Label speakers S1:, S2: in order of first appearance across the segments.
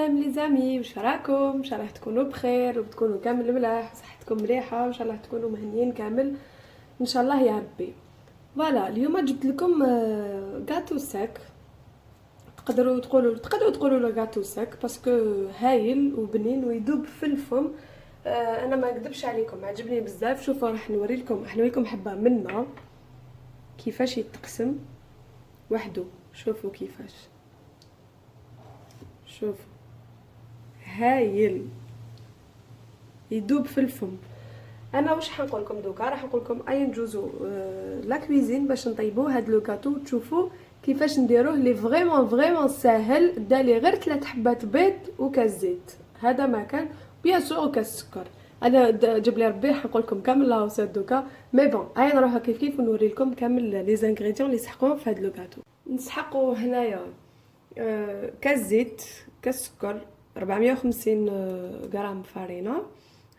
S1: السلام لي زامي، واش راكم؟ ان شاء الله تكونوا بخير وتكونوا كامل ملاح وصحتكم مليحه، وان شاء الله تكونوا مهنيين كامل ان شاء الله يا ربي. فوالا اليوم جبت لكم غاتو ساك. تقدروا تقولوا له غاتو ساك باسكو هايل وبنين ويذوب في الفم. انا ما نكذبش عليكم، عجبني بزاف. شوفوا راح نوريلكم حبه منه كيفاش يتقسم وحده. شوفوا كيفاش، شوفوا هايل يدوب في الفم. انا واش حنقول لكم دوكا؟ راح نقول لكم اي ندوزو لا كويزين باش نطيبوا هاد لو كاتو، تشوفوا كيفاش نديروه. لي فريمون ساهل، دالي غير 3 حبات بيض وكاس زيت، هذا ما كان بيان سور وكاس سكر. انا جاب لي ربي حنقول لكم كامل لا وصات دوكا، مي بون هيا نروحو كيف ونوري لكم كامل لي زانغريديون اللي سحقوهم في هاد لو كاتو. نسحقوا هنايا كاس زيت، كاس سكر، 450 غرام فارينه.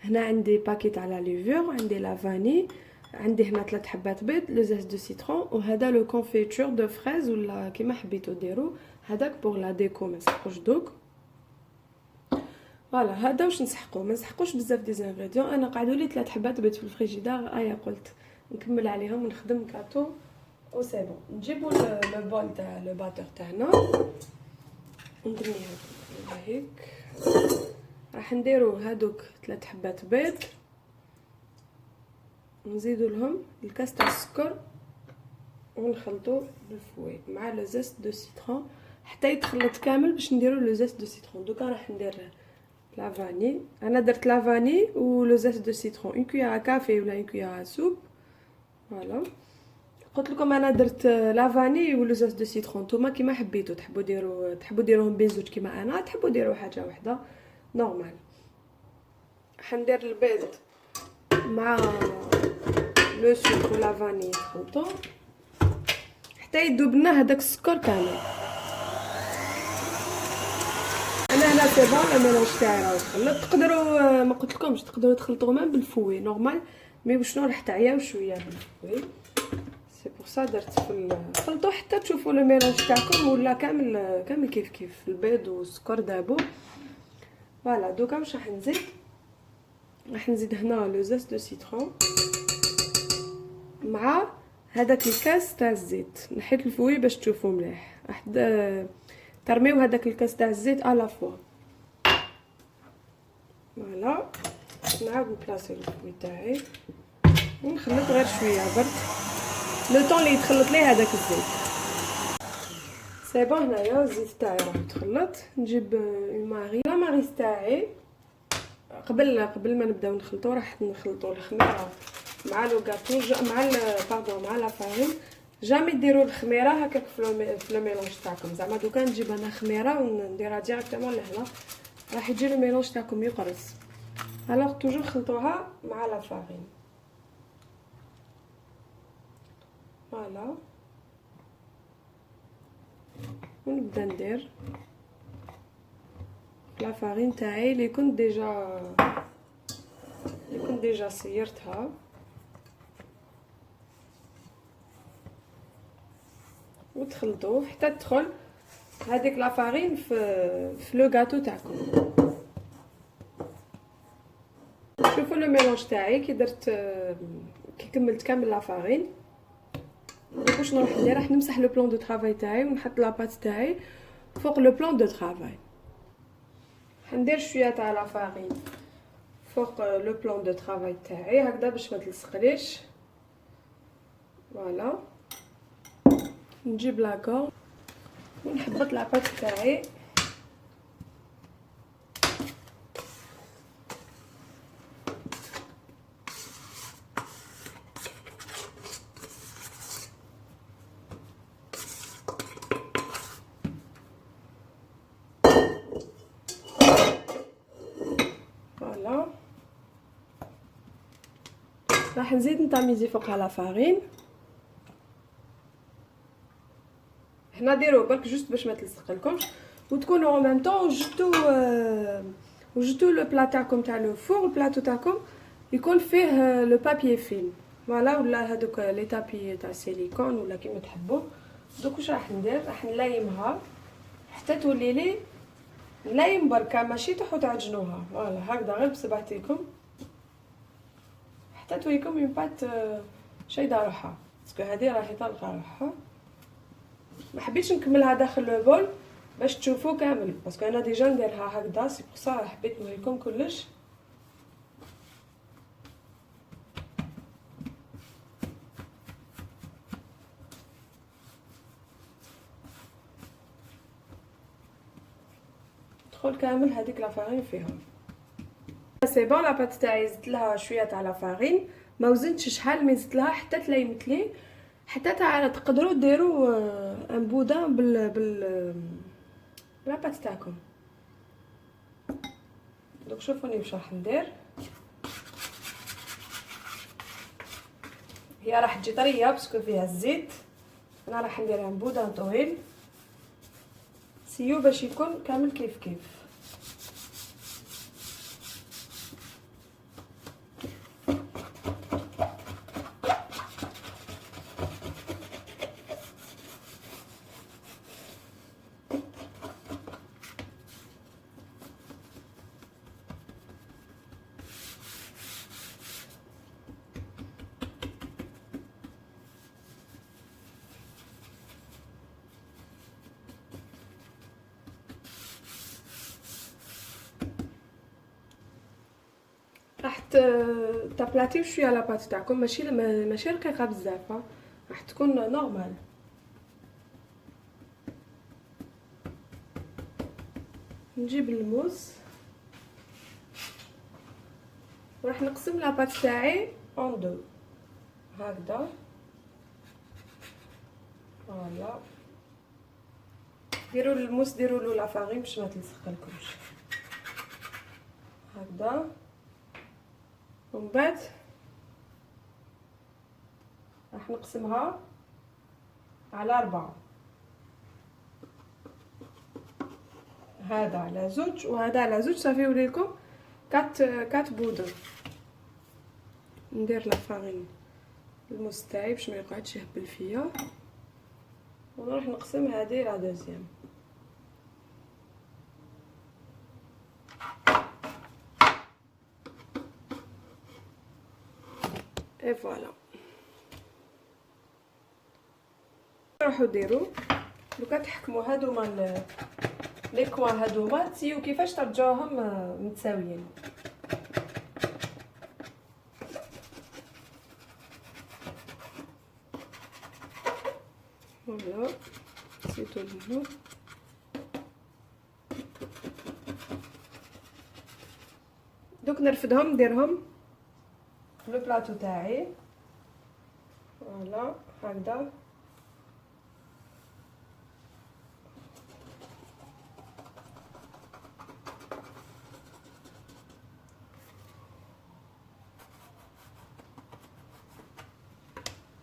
S1: هنا عندي باكيت على ليفور، عندي لا فاني، عندي هنا 3 حبات بيض، لو زيت دو سيترون، وهذا لو كونفيتور دو فريز ولا كيما حبيتو ديرو، هذاك بور لا ديكو ما نسحقوش دوك. فوالا هذا واش نسحقو، ما نسحقوش بزاف دي زانغريديون. انا قعدوا لي 3 حبات بيض في الفريجيدار، ايا قلت نكمل عليهم ونخدم كاتو و سي بون. نجيبو لو بول تاع لو باتور تاعنا ندميها هيك. راح نديرو هادوك 3 حبات بيض، نزيدو لهم الكاس تاع السكر ونخلطو بالفوي مع لو زيت دو سيترون حتى يتخلط كامل باش نديرو لو زيت دو سيترون. دوكا راح ندير لا فاني، انا درت لا فاني و لو زيت دو سيترون، اون كويير كافي ولا اون كويير سوب. فوالا قلت لكم انا درت لا فاني و لو زيت دو سيترون، نتوما كيما حبيتو، تحبوا ديروهم بين زوج كيما انا، تحبوا ديروا حاجه واحده نورمال. حندير البيض مع لو سكر ولا فاني نخلطو حتى يذوب لنا هذاك السكر كامل. انا هنا سي بون الميلونج تاعي راه خلط. تقدروا ما قلت لكمش تقدروا تخلطوه من بالفوي نورمال، مي وشنو راح تعياو شويه بالفوي، سي بور سا درت في خلطوا حتى تشوفوا لو ميلونج تاعكم ولا كامل كيف البيض والسكر دابو. فوالا دوكا واش راح نزيد هنا لو زيت دو سيترون مع هذاك الكاس تاع الزيت. نحيت الفوي باش تشوفوا مليح، راح ترميو هذاك الكاس تاع الزيت على فوا. فوالا نعاود نبلاصي الفوي تاعي ونخلط غير شويه برك لو طون اللي يتخلط ليه هذاك الزيت. سي بون هنايا الزيت تاعي راه تخلط. نجيب لا ماريس تاعي. قبل ما نبداو نخلطو راح نخلطو الخميره مع لو غاتو مع لا فارين. جامي ديروا الخميره هكاك في لو ميلونج تاعكم، زعما دوكا نجيب انا خميره ونديرها ديريكتومون لهنا راح يجي لو ميلونج تاعكم يقرص. الوغ توجور خلطوها مع لا فارين. فوالا ونبدا ندير لا فارين تاعي اللي كنت ديجا سيرتها. وتخلطوه حتى تدخل هذيك لا فارين في لو غاتو تاعكم. شوفوا لو ميلونج تاعي كي درت كي كملت كامل لا فارين. دونك واش نروح ندير؟ راح نمسح لو بلان دو طرافاي تاعي ونحط لاباط تاعي فوق لو بلان دو طرافاي. حندير شويه تاع لا فارين فوق لو بلان دو طرافاي تاعي هكذا باش ما تلصقليش. فوالا نجيب لاكور ونحبط لاباط تاعي. فوالا راح نزيد نطاميزي فوقها لا فارين. هنا ديروه برك جوست باش ما تلصقلكمش وتكونوا اون ميم طون وجدتوا لو بلا تاعكم تاع لو فور. البلاطو تاعكم يكون فيه لو بابي فيلم، فوالا، ولا هذوك لي طابي تاع سيليكون ولا كيما تحبوا. دوك واش راح ندير؟ راح نلايمها حتى تولي لي لايم بركا ماشي تروحو تعجنوها، فوالا هكذا غير بصبعتيكم حتى توريكم من بعد شايده روحها، باسكو هذه راهي طالقه روحها. ما حبيتش نكملها داخل لو بول باش تشوفوا كامل، باسكو انا ديجا نديرها هكذا، سي بور صا حبيت نوريكم كلش. تدخل كامل هذيك لافارين فيها. سي بون، لاباط تاعي زدت لها شويه تاع لافارين، ما وزنتش شحال مي زدت لها حتى تليمت لي، حتى تاع تقدروا ديروا ان بودان لاباط تاعكم. دوك شوفوني واش راح ندير. هي راح تجي طريه باسكو فيها الزيت، انا راح ندير ان بودان طويل سيو باش يكون كامل كيف كيف. راح تابلاتيو شويه لاباط تاعكم، ماشي رقيقه بزاف، راح تكون نورمال. نجيب الموس وراح نقسم لاباط تاعي اون دو هكذا، فوالا. ديروا الموس ديروا له لافارين باش ما تلصقلكمش هكذا. ومن بعد راح نقسمها على 4، هذا على زوج وهذا على زوج، صافي يوليلكم كات بودر. ندير لافارين الموس تاعي باش ما يقعدش يهبل فيا، ونروح نقسم هذه لا دوزيام. اي فوالا، روحوا ديروا دوكا تحكموا هادوما لي كوان، هادوما تسيو كيفاش ترجعوهم متساويين. فوالا نسيتو لهنا. دوك نرفدهم نديرهم في لو بلاطو تاعي، فوالا هكذا.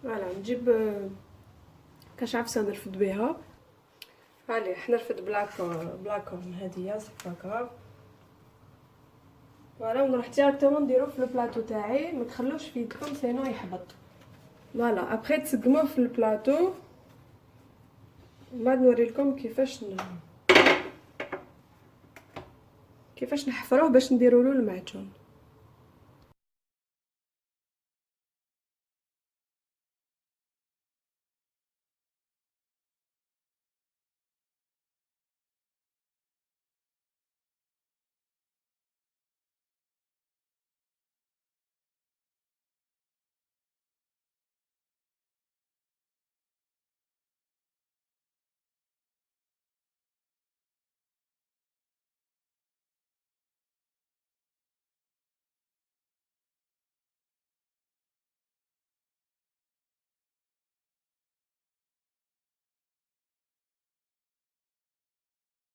S1: فوالا نجيب كاش عفسه نرفد بها. هالي حنرفد بلاكورن هادية صفاكا. فوالا ونروح ديريكتومون نديرو في البلاطو تاعي، ما تخلوش في يدكم سينو يحبط. فوالا ابخي تسقموه في البلاطو، من بعد نوريلكم كيفاش نحفروه باش نديرولو المعجون.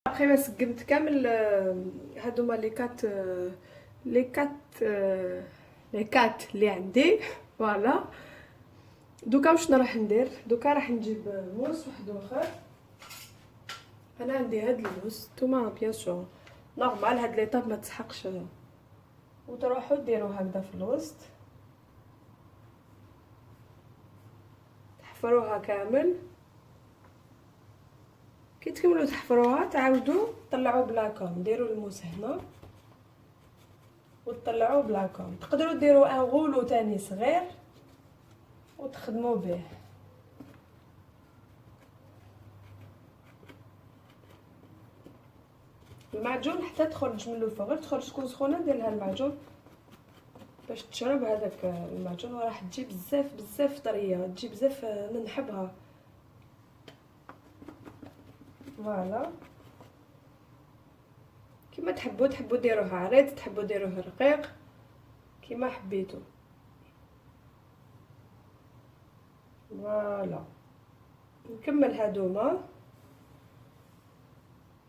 S1: ابخي ما سقمت كامل هادوما لي كات اللي عندي. فوالا دوكا واش راح ندير، دوكا راح نجيب موس واحد اخر. انا عندي هاد الموس، نتوما بيان سور نورمال هاد ليطاب ما تسحقش، وتروحوا ديروا هكذا في الوسط، تحفروها كامل. كي تكملوا تحفروها تعاودوا تطلعوه بلاكم، ديروا الموس هنا وتطلعوه بلاكم. تقدروا ديروا ان غولو تاني صغير وتخدموا به. المعجون حتى تخرج من الفوق، غير تخرج تكون سخونه دير لها المعجون باش تشرب هذاك المعجون، وراح تجي بزاف بزاف طريه، تجي بزاف نحبها. فوالا كيما تحبوا ديروها عريض، تحبوا ديروه رقيق، كيما حبيتو. فوالا نكمل هادوما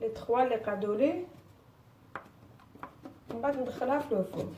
S1: لي 3 اللي قعدوا لي، من بعد ندخلها في الفرن.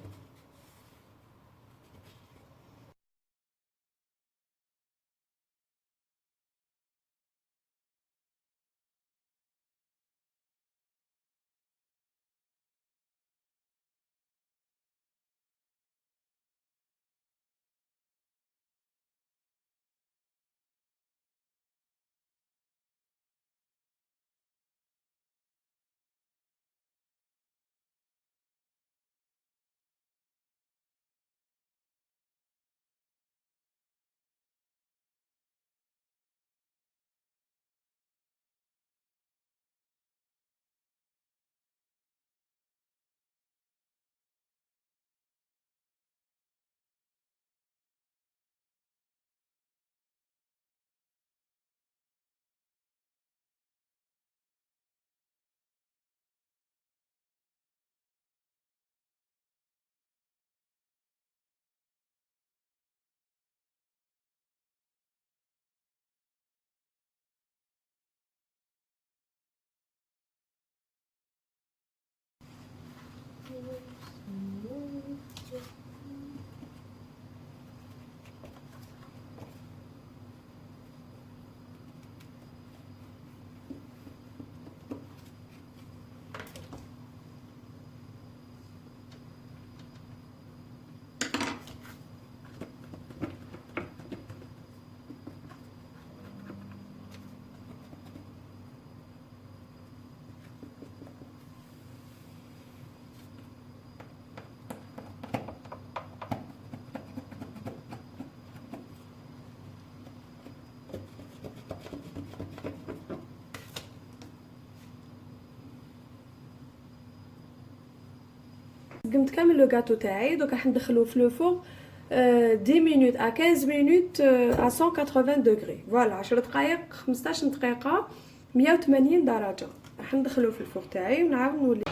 S1: قمت كامل لو غاتو تاعي، دوك راح ندخلوه في لو فور 10 مينوت ا 15 مينوت ا 180 دوغري. فوالا 10 دقائق 15 دقيقه 180 درجه. راح ندخلوه في الفور تاعي ونعاود نولي.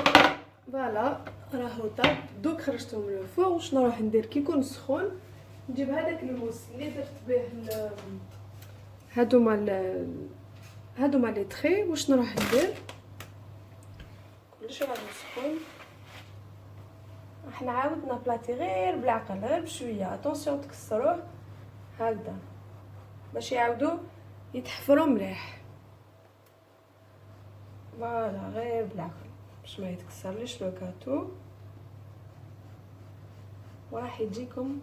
S1: فوالا راهو طاب. دوك خرجته من الفور. واش نروح ندير كي يكون سخون؟ نجيب هذاك الموس اللي درت به هادوما لي تري. واش نروح ندير؟ كلشي راهو سخون. راح نعاود نابلاطي غير بالعقل، غير بشويه، اتونسيون تكسروه هكذا باش يعاودوا يتحفروا مليح. فوالا غير بالعقل باش ما يتكسرليش لو كاتو، وراح يجيكم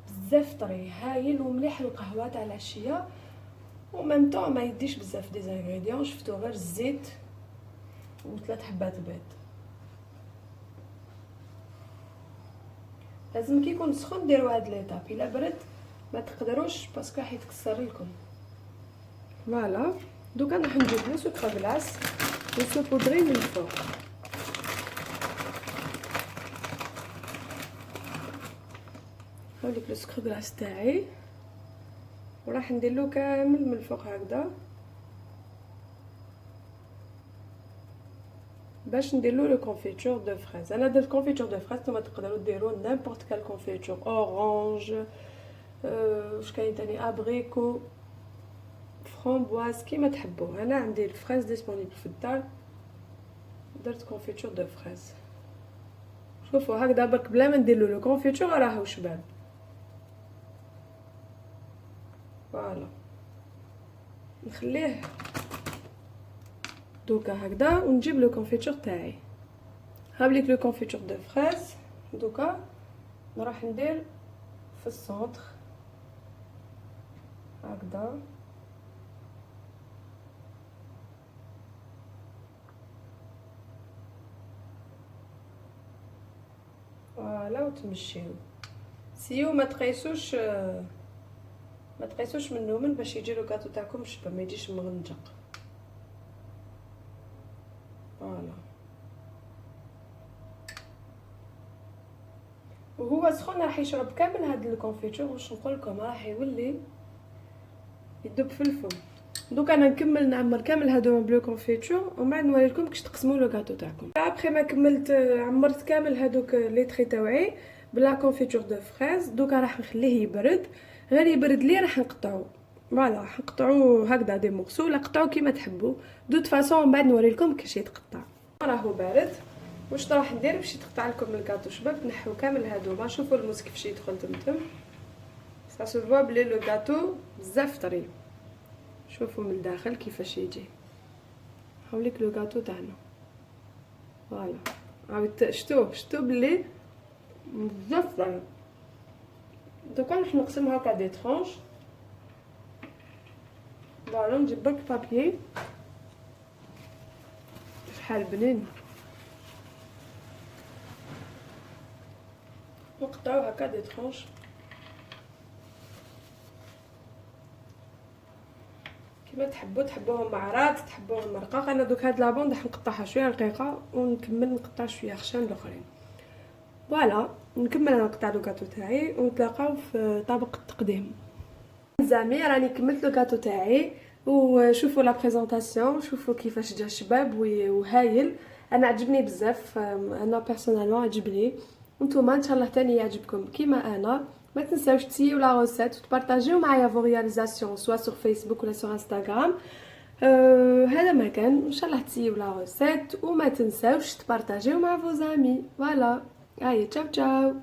S1: بزاف طري هايل ومليح. القهوه تاع العشيه وميم طون ما يديش بزاف دي زانغريديون، شفتو غير الزيت و3 حبات بيض. لازم كي يكون سخون ديروا هاد ليطاب، الا برد ما تقدروش باسكو راح يتكسر لكم. فوالا دوكا راح نجيب لو سكر غلاس وسوبودري من الفوق. هاوليك لو سكر غلاس تاعي وراح نديرلو كامل من الفوق هكذا باش نديرلو لو كونفيتور دو فريز. انا درت كونفيتور دو فريز، نتوما تقدروا ديروا نيمبورط كال كونفيتور، اورانج واش كاين تاني، ابريكو، فرامبواز، كيما تحبوا. انا عندي الفريز ديسپونيبل في الدار، درت كونفيتور دو فريز. شوفوا هكذا برك بلا ما نديرلو لو كونفيتور راهو شباب. فوالا نخليه دوكا هكذا ونجيب لو كونفيتور تاعي. هابليك لو كونفيتور دو فريز. دوكا نروح ندير في السونتر هكذا. فوالا وتمشيو. سيو ما تقيسوش منه باش يجي لو كاطو تاعكم شبه ما يجيش مغنجق. فوالا وهو سخون راح يشرب كامل هاد الكونفيتور. واش نقول لكم راح يولي يدوب في الفم. دوك انا نكمل نعمر كامل هادو بلو كونفيتور ومن بعد نوريلكم كيفاش تقسموا لو كاطو تاعكم. ابخي ما كملت عمرت كامل هادوك لي تري تاوعي بلا كونفيتور دو فريز. دوكا راح نخليه يبرد، غير يبرد لي راح نقطعو. فوالا راح نقطعو هكذا دي مورسو ولا قطعو كيما تحبوا. دوت فاصون من بعد نوريلكم كيفاش يتقطع. راهو بارد. واش راح ندير باش يتقطع لكم الكاطو شباب؟ نحو كامل هادوما. شوفوا الموس كيفاش يدخل تمتم. سا سو فوا بلي لو كاطو بزاف طري. شوفوا من الداخل كيفاش يجي. هاوليك لو كاطو تاعنا. فوالا عاود شتو بلي بزاف طري. دوكا راح نقسم هكا دي ترونش. فوالا نجيب برك بابيي شحال بنين نقطعو هكا دي ترونش كيما تحبوهم معرات تحبوهم مرقاق. انا دوك هاد لابوند راح نقطعها شويه رقيقه ونكمل نقطع شويه خشن الاخرين. فوالا نكمل انا نقطع لو كاطو تاعي ونتلاقاو في طبق التقديم. زامي راني كملت لو كاطو تاعي وشوفوا لا بريزونطاسيون. شوفوا كيفاش جا شباب وهايل. انا عجبني بزاف. انا بيرسونيلمون عجبني. نتوما ان شاء الله تاني يعجبكم كيما انا. ما تنساوش تسيو لا روسيت وتبارطاجيو معايا فو رياليزاسيون سوا سور فيسبوك ولا سور انستغرام. هذا ما كان. ان شاء الله تسيو لا روسيت وما تنساوش تبارطاجيو مع فو زامي. فوالا هاي تشاو تشاو.